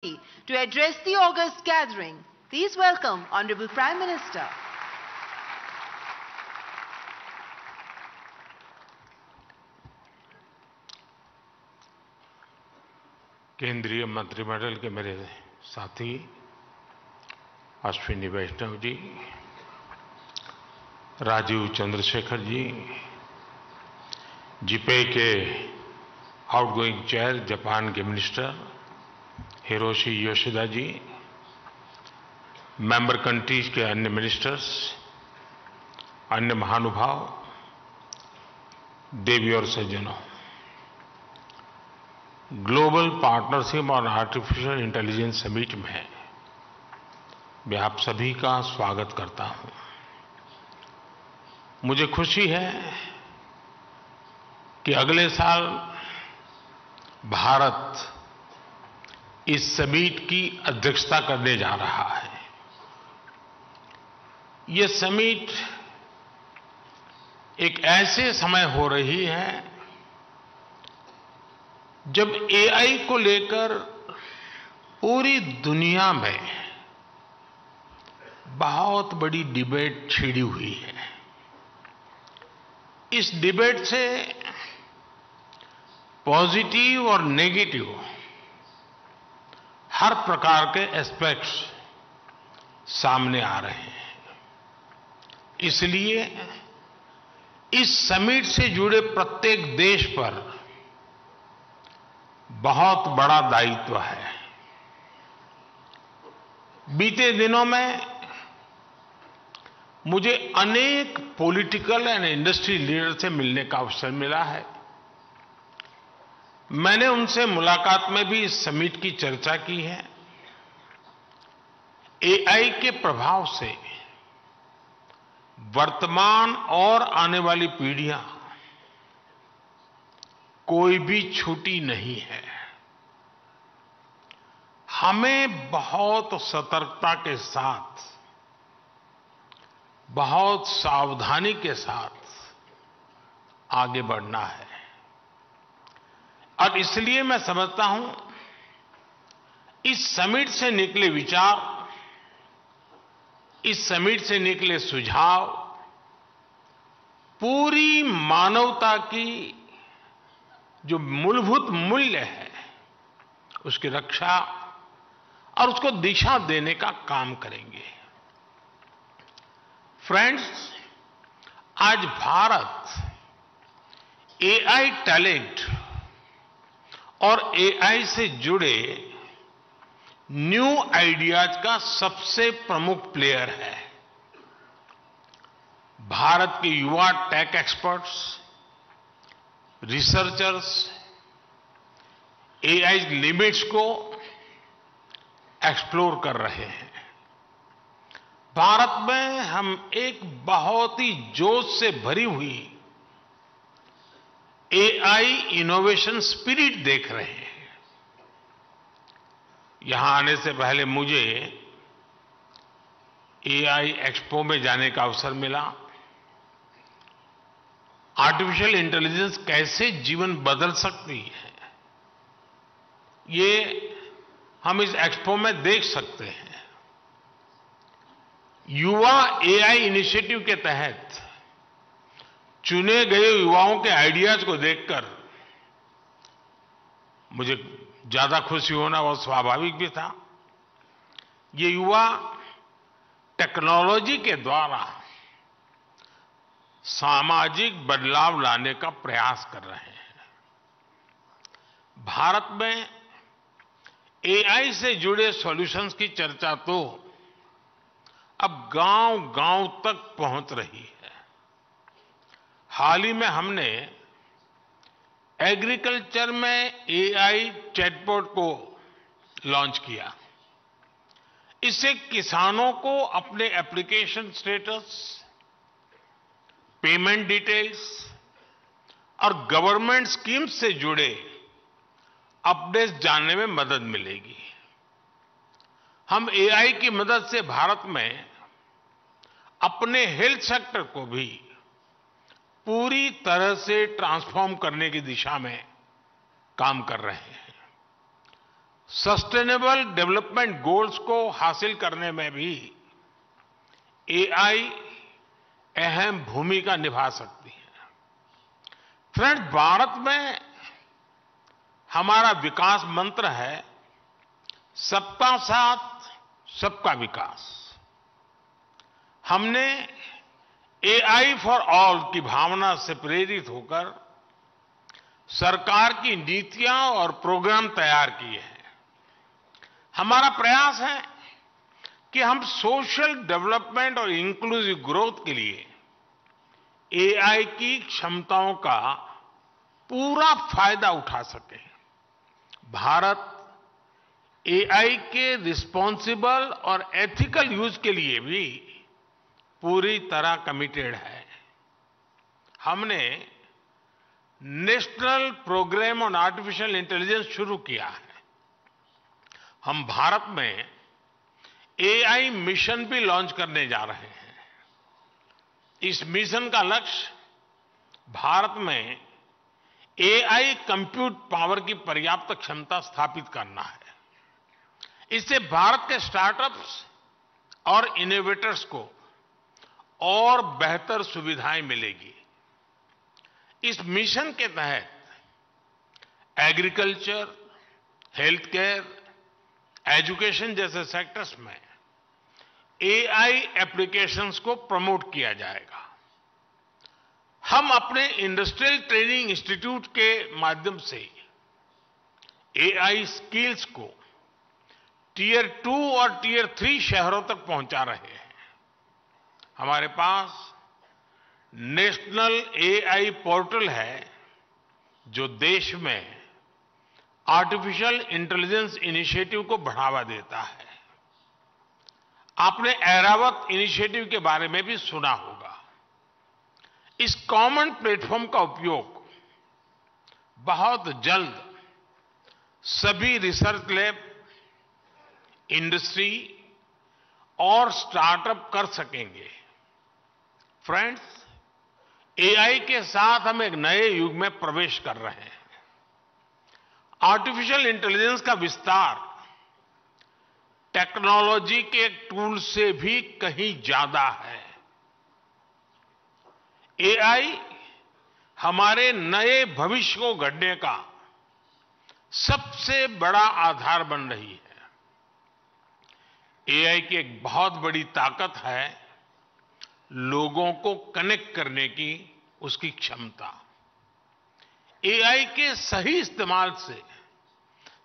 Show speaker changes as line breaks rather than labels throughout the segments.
to address the August gathering. Please welcome Honorable Prime Minister.
केंद्रीय मंत्रिमंडल के मेरे साथी अश्विनी वैष्णव जी, राजीव चंद्रशेखर जी, जिपे के आउटगोइंग चेयर जापान के मिनिस्टर हिरोशी योशिदा जी, मेंबर कंट्रीज के अन्य मिनिस्टर्स, अन्य महानुभाव, देवी और सज्जनों, ग्लोबल पार्टनरशिप और आर्टिफिशियल इंटेलिजेंस समिट में मैं आप सभी का स्वागत करता हूं। मुझे खुशी है कि अगले साल भारत इस समिट की अध्यक्षता करने जा रहा है। ये समिट एक ऐसे समय हो रही है जब एआई को लेकर पूरी दुनिया में बहुत बड़ी डिबेट छिड़ी हुई है। इस डिबेट से पॉजिटिव और नेगेटिव हर प्रकार के एस्पेक्ट्स सामने आ रहे हैं। इसलिए इस समिट से जुड़े प्रत्येक देश पर बहुत बड़ा दायित्व है। बीते दिनों में मुझे अनेक पॉलिटिकल एंड इंडस्ट्री लीडर से मिलने का अवसर मिला है। मैंने उनसे मुलाकात में भी इस समिट की चर्चा की है। एआई के प्रभाव से वर्तमान और आने वाली पीढ़ियां कोई भी छूटी नहीं है। हमें बहुत सतर्कता के साथ, बहुत सावधानी के साथ आगे बढ़ना है। और इसलिए मैं समझता हूं इस समिट से निकले विचार, इस समिट से निकले सुझाव पूरी मानवता की जो मूलभूत मूल्य है उसकी रक्षा और उसको दिशा देने का काम करेंगे। फ्रेंड्स, आज भारत एआई टैलेंट और एआई से जुड़े न्यू आइडियाज का सबसे प्रमुख प्लेयर है। भारत के युवा tech experts, researchers AI limits को एक्सप्लोर कर रहे हैं। भारत में हम एक बहुत ही जोश से भरी हुई एआई इनोवेशन स्पिरिट देख रहे हैं। यहां आने से पहले मुझे एआई एक्सपो में जाने का अवसर मिला। आर्टिफिशियल इंटेलिजेंस कैसे जीवन बदल सकती है, ये हम इस एक्सपो में देख सकते हैं। युवा एआई इनिशिएटिव के तहत चुने गए युवाओं के आइडियाज को देखकर मुझे ज्यादा खुशी होना बहुत स्वाभाविक भी था। ये युवा टेक्नोलॉजी के द्वारा सामाजिक बदलाव लाने का प्रयास कर रहे हैं। भारत में एआई से जुड़े सॉल्यूशंस की चर्चा तो अब गांव-गांव तक पहुंच रही है। हाल ही में हमने एग्रीकल्चर में एआई चैटबॉट को लॉन्च किया। इससे किसानों को अपने एप्लीकेशन स्टेटस, पेमेंट डिटेल्स और गवर्नमेंट स्कीम्स से जुड़े अपडेट्स जानने में मदद मिलेगी। हम एआई की मदद से भारत में अपने हेल्थ सेक्टर को भी पूरी तरह से ट्रांसफॉर्म करने की दिशा में काम कर रहे हैं। सस्टेनेबल डेवलपमेंट गोल्स को हासिल करने में भी एआई अहम भूमिका निभा सकती है। फ्रेंड्स, भारत में हमारा विकास मंत्र है सबका साथ सबका विकास। हमने एआई फॉर ऑल की भावना से प्रेरित होकर सरकार की नीतियां और प्रोग्राम तैयार किए हैं। हमारा प्रयास है कि हम सोशल डेवलपमेंट और इंक्लूसिव ग्रोथ के लिए एआई की क्षमताओं का पूरा फायदा उठा सकें। भारत एआई के रिस्पॉन्सिबल और एथिकल यूज के लिए भी पूरी तरह कमिटेड है। हमने national programme on artificial intelligence शुरू किया है। हम भारत में एआई मिशन भी लॉन्च करने जा रहे हैं। इस मिशन का लक्ष्य भारत में एआई कंप्यूट पावर की पर्याप्त क्षमता स्थापित करना है। इससे भारत के स्टार्टअप्स और इनोवेटर्स को और बेहतर सुविधाएं मिलेगी। इस मिशन के तहत एग्रीकल्चर, हेल्थ केयर, एजुकेशन जैसे सेक्टर्स में एआई एप्लीकेशंस को प्रमोट किया जाएगा। हम अपने इंडस्ट्रियल ट्रेनिंग इंस्टीट्यूट के माध्यम से एआई स्किल्स को टियर 2 और टियर 3 शहरों तक पहुंचा रहे हैं। हमारे पास नेशनल एआई पोर्टल है जो देश में आर्टिफिशियल इंटेलिजेंस इनिशिएटिव को बढ़ावा देता है। आपने ऐरावत इनिशिएटिव के बारे में भी सुना होगा। इस कॉमन प्लेटफॉर्म का उपयोग बहुत जल्द सभी रिसर्च लैब, इंडस्ट्री और स्टार्टअप कर सकेंगे। फ्रेंड्स, एआई के साथ हम एक नए युग में प्रवेश कर रहे हैं। आर्टिफिशियल इंटेलिजेंस का विस्तार टेक्नोलॉजी के टूल से भी कहीं ज्यादा है। एआई हमारे नए भविष्य को गढ़ने का सबसे बड़ा आधार बन रही है। एआई की एक बहुत बड़ी ताकत है लोगों को कनेक्ट करने की उसकी क्षमता। एआई के सही इस्तेमाल से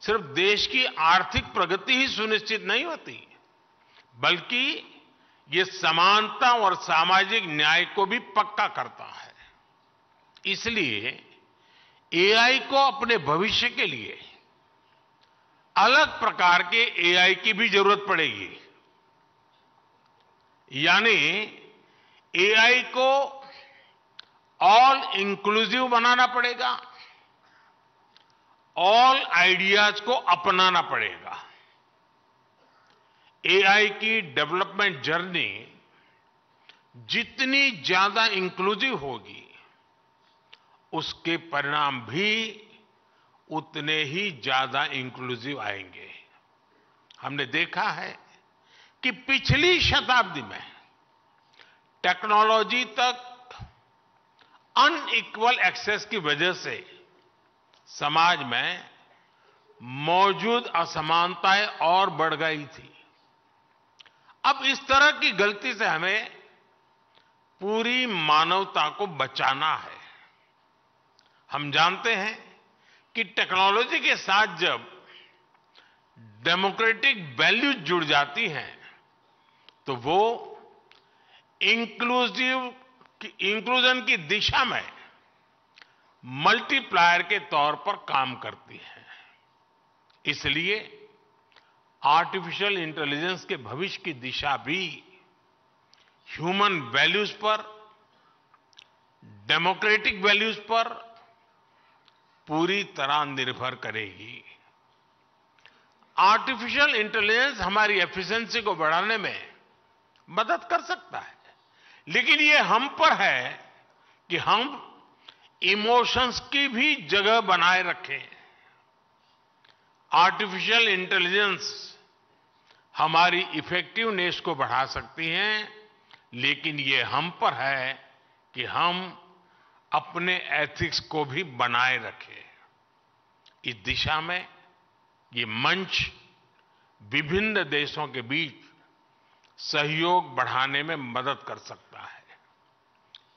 सिर्फ देश की आर्थिक प्रगति ही सुनिश्चित नहीं होती, बल्कि ये समानता और सामाजिक न्याय को भी पक्का करता है। इसलिए एआई को अपने भविष्य के लिए अलग प्रकार के एआई की भी जरूरत पड़ेगी। यानी एआई को ऑल इंक्लूसिव बनाना पड़ेगा, ऑल आइडियाज को अपनाना पड़ेगा। एआई की डेवलपमेंट जर्नी जितनी ज्यादा इंक्लूसिव होगी, उसके परिणाम भी उतने ही ज्यादा इंक्लूसिव आएंगे। हमने देखा है कि पिछली शताब्दी में टेक्नोलॉजी तक अनइक्वल एक्सेस की वजह से समाज में मौजूद असमानताएं और बढ़ गई थी। अब इस तरह की गलती से हमें पूरी मानवता को बचाना है। हम जानते हैं कि टेक्नोलॉजी के साथ जब डेमोक्रेटिक वैल्यूज जुड़ जाती हैं तो वो इंक्लूजन की दिशा में मल्टीप्लायर के तौर पर काम करती है। इसलिए आर्टिफिशियल इंटेलिजेंस के भविष्य की दिशा भी ह्यूमन वैल्यूज पर, डेमोक्रेटिक वैल्यूज पर पूरी तरह निर्भर करेगी। आर्टिफिशियल इंटेलिजेंस हमारी एफिशिएंसी को बढ़ाने में मदद कर सकता है, लेकिन ये हम पर है कि हम इमोशंस की भी जगह बनाए रखें। आर्टिफिशियल इंटेलिजेंस हमारी इफेक्टिवनेस को बढ़ा सकती हैं, लेकिन ये हम पर है कि हम अपने एथिक्स को भी बनाए रखें। इस दिशा में ये मंच विभिन्न देशों के बीच सहयोग बढ़ाने में मदद कर सकता है।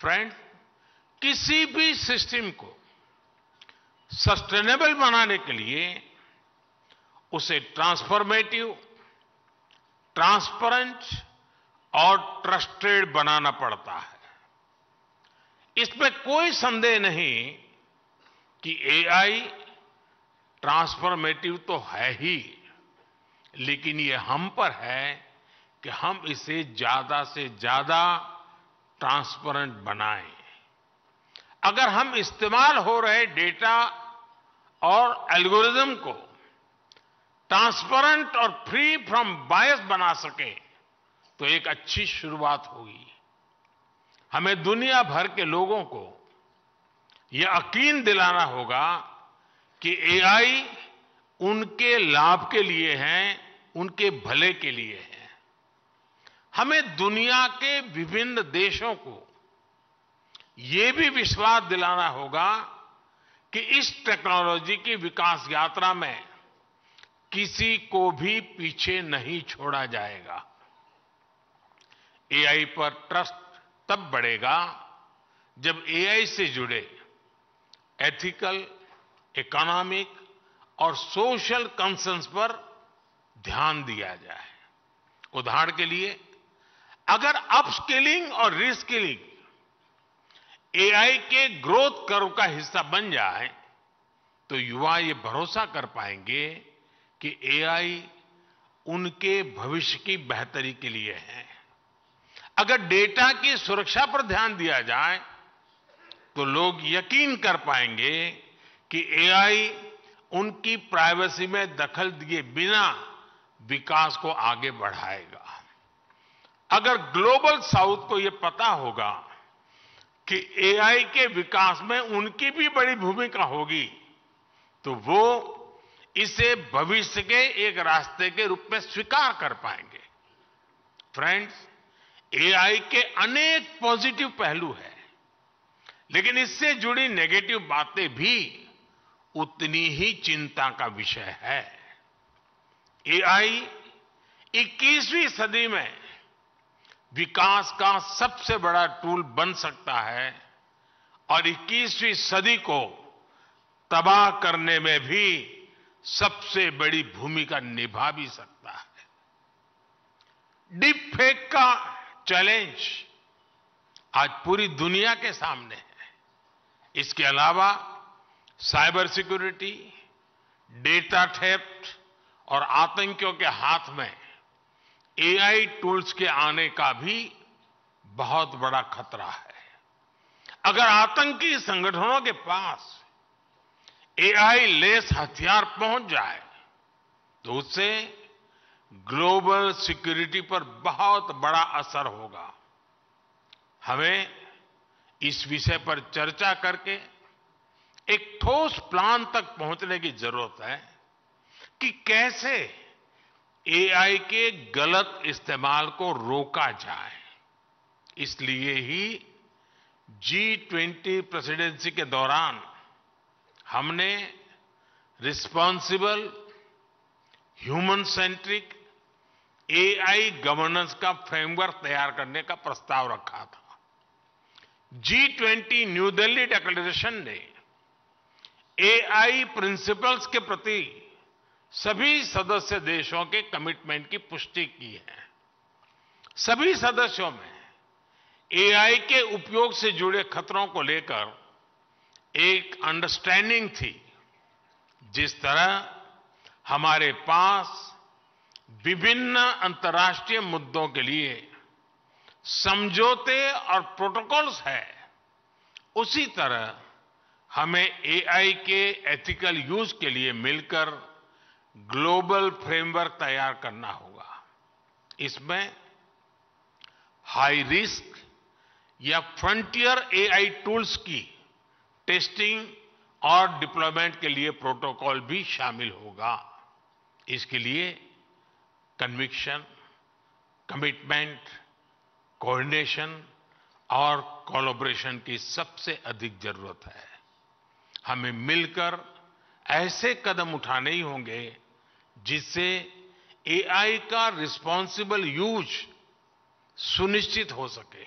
फ्रेंड्स, किसी भी सिस्टम को सस्टेनेबल बनाने के लिए उसे ट्रांसफॉर्मेटिव, ट्रांसपेरेंट और ट्रस्टेड बनाना पड़ता है। इसमें कोई संदेह नहीं कि एआई ट्रांसफॉर्मेटिव तो है ही, लेकिन ये हम पर है कि हम इसे ज्यादा से ज्यादा ट्रांसपेरेंट बनाएं। अगर हम इस्तेमाल हो रहे डेटा और एल्गोरिदम को ट्रांसपेरेंट और फ्री फ्रॉम बायस बना सके तो एक अच्छी शुरुआत होगी। हमें दुनिया भर के लोगों को यह यकीन दिलाना होगा कि एआई उनके लाभ के लिए है, उनके भले के लिए है। हमें दुनिया के विभिन्न देशों को यह भी विश्वास दिलाना होगा कि इस टेक्नोलॉजी की विकास यात्रा में किसी को भी पीछे नहीं छोड़ा जाएगा। एआई पर ट्रस्ट तब बढ़ेगा जब एआई से जुड़े एथिकल, इकोनॉमिक और सोशल कंसर्न्स पर ध्यान दिया जाए। उदाहरण के लिए, अगर अपस्किलिंग और रीस्किलिंग एआई के ग्रोथ कर्व का हिस्सा बन जाए तो युवा ये भरोसा कर पाएंगे कि एआई उनके भविष्य की बेहतरी के लिए है। अगर डेटा की सुरक्षा पर ध्यान दिया जाए तो लोग यकीन कर पाएंगे कि एआई उनकी प्राइवेसी में दखल दिए बिना विकास को आगे बढ़ाएगा। अगर ग्लोबल साउथ को यह पता होगा कि एआई के विकास में उनकी भी बड़ी भूमिका होगी तो वो इसे भविष्य के एक रास्ते के रूप में स्वीकार कर पाएंगे। फ्रेंड्स, एआई के अनेक पॉजिटिव पहलू हैं, लेकिन इससे जुड़ी नेगेटिव बातें भी उतनी ही चिंता का विषय है। एआई 21वीं सदी में विकास का सबसे बड़ा टूल बन सकता है और 21वीं सदी को तबाह करने में भी सबसे बड़ी भूमिका निभा भी सकता है। डीप फेक का चैलेंज आज पूरी दुनिया के सामने है। इसके अलावा साइबर सिक्योरिटी, डेटा थेफ्ट और आतंकियों के हाथ में एआई टूल्स के आने का भी बहुत बड़ा खतरा है। अगर आतंकी संगठनों के पास एआई लेस हथियार पहुंच जाए तो उससे ग्लोबल सिक्योरिटी पर बहुत बड़ा असर होगा। हमें इस विषय पर चर्चा करके एक ठोस प्लान तक पहुंचने की जरूरत है कि कैसे एआई के गलत इस्तेमाल को रोका जाए। इसलिए ही G20 प्रेसिडेंसी के दौरान हमने responsible, human centric AI governance का फ्रेमवर्क तैयार करने का प्रस्ताव रखा था। G20 न्यू दिल्ली डिक्लेरेशन ने एआई प्रिंसिपल्स के प्रति सभी सदस्य देशों के कमिटमेंट की पुष्टि की है। सभी सदस्यों में एआई के उपयोग से जुड़े खतरों को लेकर एक अंडरस्टैंडिंग थी। जिस तरह हमारे पास विभिन्न अंतर्राष्ट्रीय मुद्दों के लिए समझौते और प्रोटोकॉल्स है, उसी तरह हमें एआई के एथिकल यूज के लिए मिलकर ग्लोबल फ्रेमवर्क तैयार करना होगा। इसमें हाई रिस्क या फ्रंटियर एआई टूल्स की टेस्टिंग और डिप्लॉयमेंट के लिए प्रोटोकॉल भी शामिल होगा। इसके लिए कन्विक्शन, कमिटमेंट, कोऑर्डिनेशन और कोलैबोरेशन की सबसे अधिक जरूरत है। हमें मिलकर ऐसे कदम उठाने ही होंगे जिससे एआई का रिस्पॉन्सिबल यूज सुनिश्चित हो सके।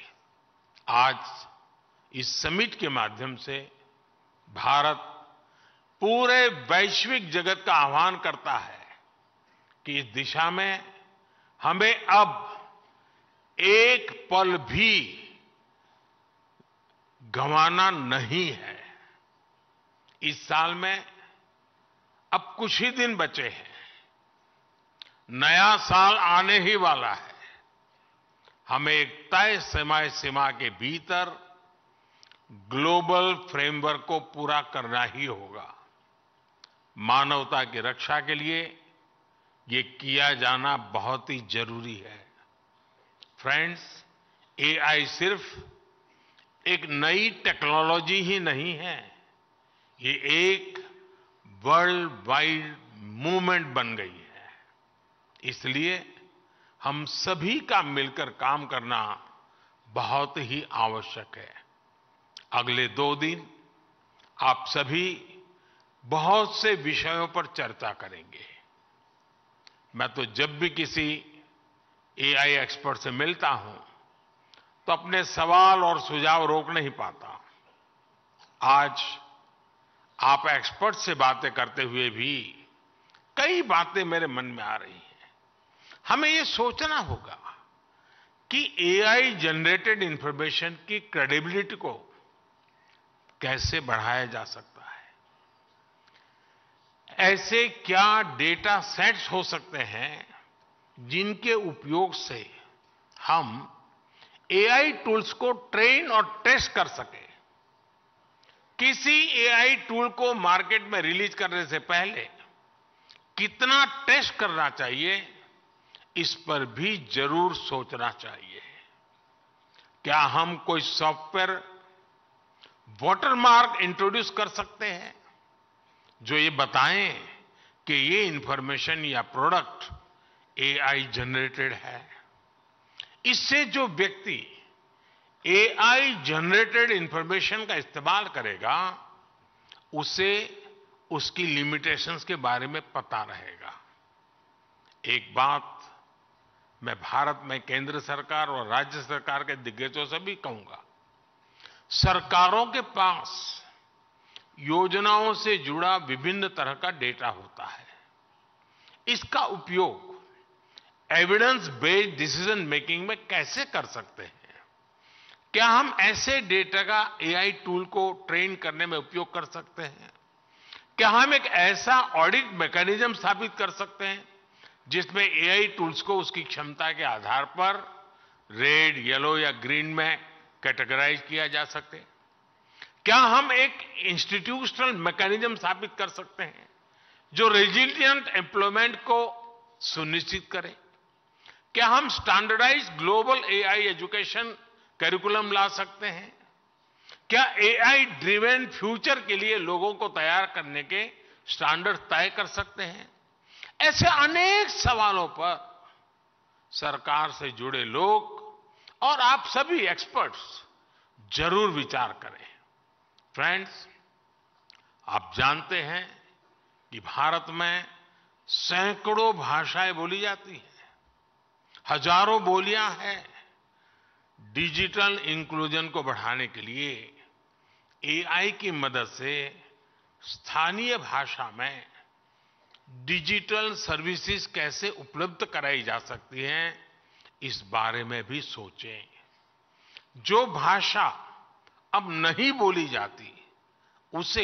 आज इस समिट के माध्यम से भारत पूरे वैश्विक जगत का आह्वान करता है कि इस दिशा में हमें अब एक पल भी गंवाना नहीं है। इस साल में अब कुछ ही दिन बचे हैं, नया साल आने ही वाला है। हमें एक तय समय सीमा के भीतर ग्लोबल फ्रेमवर्क को पूरा करना ही होगा। मानवता की रक्षा के लिए ये किया जाना बहुत ही जरूरी है। फ्रेंड्स, एआई सिर्फ एक नई टेक्नोलॉजी ही नहीं है, ये एक वर्ल्ड वाइड मूवमेंट बन गई है। इसलिए हम सभी का मिलकर काम करना बहुत ही आवश्यक है। अगले 2 दिन आप सभी बहुत से विषयों पर चर्चा करेंगे। मैं तो जब भी किसी एआई एक्सपर्ट से मिलता हूं तो अपने सवाल और सुझाव रोक नहीं पाता। आज आप एक्सपर्ट से बातें करते हुए भी कई बातें मेरे मन में आ रही हैं। हमें ये सोचना होगा कि एआई जनरेटेड इंफॉर्मेशन की क्रेडिबिलिटी को कैसे बढ़ाया जा सकता है। ऐसे क्या डेटा सेट्स हो सकते हैं जिनके उपयोग से हम एआई टूल्स को ट्रेन और टेस्ट कर सकें। किसी एआई टूल को मार्केट में रिलीज करने से पहले कितना टेस्ट करना चाहिए, इस पर भी जरूर सोचना चाहिए। क्या हम कोई सॉफ्टवेयर वाटरमार्क इंट्रोड्यूस कर सकते हैं जो ये बताएं कि ये इंफॉर्मेशन या प्रोडक्ट एआई जनरेटेड है। इससे जो व्यक्ति एआई जनरेटेड इंफॉर्मेशन का इस्तेमाल करेगा उसे उसकी लिमिटेशंस के बारे में पता रहेगा। एक बात मैं भारत में केंद्र सरकार और राज्य सरकार के दिग्गजों से भी कहूंगा, सरकारों के पास योजनाओं से जुड़ा विभिन्न तरह का डेटा होता है। इसका उपयोग एविडेंस बेस्ड डिसीजन मेकिंग में कैसे कर सकते हैं? क्या हम ऐसे डेटा का एआई टूल को ट्रेन करने में उपयोग कर सकते हैं? क्या हम एक ऐसा ऑडिट मैकेनिज्म स्थापित कर सकते हैं जिसमें एआई टूल्स को उसकी क्षमता के आधार पर रेड, येलो या ग्रीन में कैटेगराइज किया जा सके? क्या हम एक इंस्टीट्यूशनल मैकेनिज्म स्थापित कर सकते हैं जो रेजिलिएंट एम्प्लॉयमेंट को सुनिश्चित करे? क्या हम standardise global AI education curriculum ला सकते हैं? क्या एआई ड्रिवन फ्यूचर के लिए लोगों को तैयार करने के स्टैंडर्ड तय कर सकते हैं? ऐसे अनेक सवालों पर सरकार से जुड़े लोग और आप सभी एक्सपर्ट्स जरूर विचार करें। फ्रेंड्स, आप जानते हैं कि भारत में सैकड़ों भाषाएं बोली जाती हैं, हजारों बोलियां हैं। डिजिटल इंक्लूजन को बढ़ाने के लिए एआई की मदद से स्थानीय भाषा में डिजिटल सर्विसेज कैसे उपलब्ध कराई जा सकती हैं, इस बारे में भी सोचें। जो भाषा अब नहीं बोली जाती उसे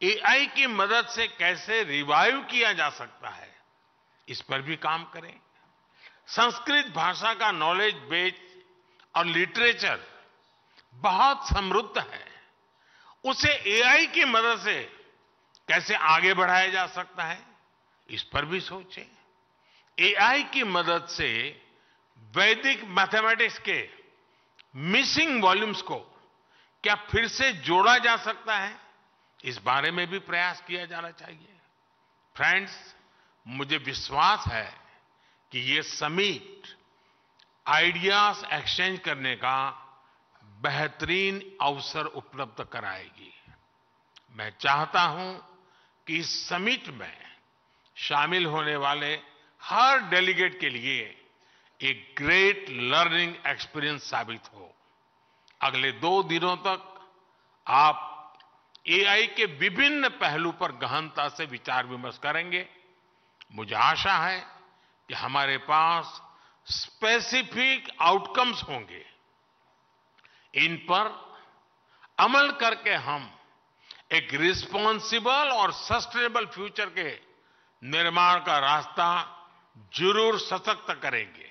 एआई की मदद से कैसे रिवाइव किया जा सकता है, इस पर भी काम करें। संस्कृत भाषा का नॉलेज बेस और लिटरेचर बहुत समृद्ध है, उसे एआई की मदद से कैसे आगे बढ़ाया जा सकता है, इस पर भी सोचें। एआई की मदद से वैदिक मैथमेटिक्स के मिसिंग वॉल्यूम्स को क्या फिर से जोड़ा जा सकता है, इस बारे में भी प्रयास किया जाना चाहिए। फ्रेंड्स, मुझे विश्वास है कि ये समिट आइडियाज एक्सचेंज करने का बेहतरीन अवसर उपलब्ध कराएगी। मैं चाहता हूं कि इस समिट में शामिल होने वाले हर डेलीगेट के लिए एक ग्रेट लर्निंग एक्सपीरियंस साबित हो। अगले 2 दिनों तक आप एआई के विभिन्न पहलू पर गहनता से विचार विमर्श करेंगे। मुझे आशा है कि हमारे पास स्पेसिफिक आउटकम्स होंगे। इन पर अमल करके हम एक रिस्पॉन्सिबल और सस्टेनेबल फ्यूचर के निर्माण का रास्ता जरूर सशक्त करेंगे।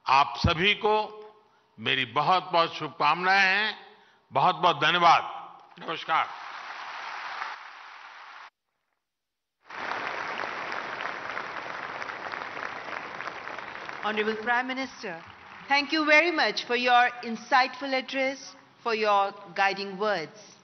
आप सभी को मेरी बहुत बहुत शुभकामनाएं हैं। बहुत बहुत धन्यवाद। नमस्कार।
Honorable Prime Minister, thank you very much for your insightful address, for your guiding words.